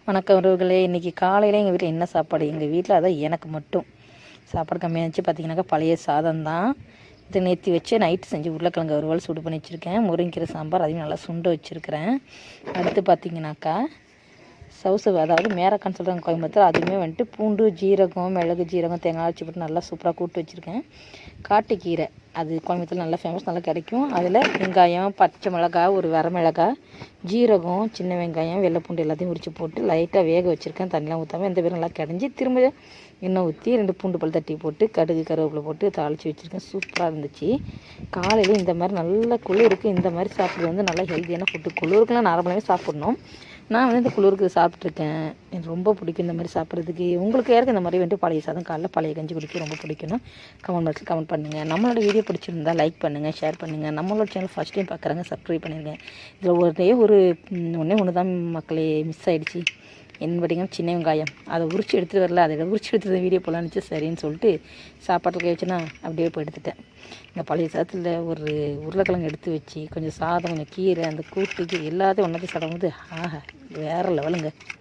வணக்கம் உறவுகளே. இன்றைக்கி காலையில் எங்கள் வீட்டில் என்ன சாப்பாடு? எங்கள் வீட்டில் அதான் எனக்கு மட்டும் சாப்பாடு கம்மியாகிடுச்சு. பார்த்திங்கனாக்கா பழைய சாதம் தான். இது நேற்று வச்சு நைட்டு செஞ்சு உருளைக்கிழங்கு வறுவல் சூடு பண்ணி வச்சுருக்கேன். முருங்கீரை சாம்பார் அதையும் நல்லா சுண்டை வச்சுருக்கிறேன். அடுத்து பார்த்திங்கனாக்கா சவுசவு, அதாவது மேரக்கான்னு சொல்கிறாங்க கோயம்புத்தூர். அதுவுமே வந்துட்டு பூண்டு, ஜீரகம், மிளகு, ஜீரகம், தேங்காய் வச்சு போட்டு நல்லா சூப்பராக கூட்டு வச்சுருக்கேன். காட்டுக்கீரை அது கோயம்புத்தூர் நல்லா ஃபேமஸ், நல்லா கிடைக்கும். அதில் வெங்காயம், பச்சை மிளகாய், ஒரு வரமிளகாய், ஜீரகம், சின்ன வெங்காயம், வெள்ளை பூண்டு எல்லாத்தையும் உரித்து போட்டு லைட்டாக வேக வச்சுருக்கேன். தண்ணிலாம் ஊற்றாமல் எந்த பேரும் நல்லா கடைஞ்சி திரும்ப எண்ணெய் ஊற்றி 2 பூண்டு பல் தட்டி போட்டு கடுகு கருவேப்பிலை போட்டு தாளித்து வச்சுருக்கேன். சூப்பராக இருந்துச்சு. காலையில் இந்த மாதிரி நல்ல குளிருக்கு இந்த மாதிரி சாப்பிட்றது வந்து நல்லா ஹெல்த்தியான ஃபுட்டு. குளிருக்குலாம் நார்மலாகவே சாப்பிட்ணும். நான் வந்து இந்த குளிருக்கு சாப்பிட்ருக்கேன். எனக்கு ரொம்ப பிடிக்கும் இந்த மாதிரி சாப்பிட்றதுக்கு. உங்களுக்கு யாருக்கு இந்த மாதிரி வந்துட்டு பழைய சாதம் காலைல பழைய கஞ்சி குடிக்க ரொம்ப பிடிக்கும்னா கமெண்ட் பாக்ஸில் கமெண்ட் பண்ணுங்கள். நம்மளோட வீடியோ பிடிச்சிருந்தா லைக் பண்ணுங்கள், ஷேர் பண்ணுங்கள். நம்மளோட சேனல் ஃபஸ்ட் டைம் பார்க்குறாங்க, சப்ஸ்கிரைப் பண்ணிடுங்க. இதில் ஒன்று தான் மக்களே மிஸ் ஆகிடுச்சு. என்ன பார்த்தீங்கன்னா சின்ன வெங்காயம் அதை உரிச்சு எடுத்துகிட்டு வரல. அதை உரிச்சு எடுத்துகிட்டு வீடியோ போடலான்னு சரின்னு சொல்லிட்டு சாப்பாட்டில் கை வச்சுன்னா அப்படியே போய் எடுத்துட்டேன். இந்த பழைய சாதத்தில் ஒரு உருளைக்கிழங்கு எடுத்து வச்சு கொஞ்சம் சாதம், கொஞ்சம் கீரை, அந்த கூட்டுக்கு எல்லாத்தையும் ஒன்றத்தையும் சாப்பிடும்போது ஆஹா வேறு லெவலுங்க.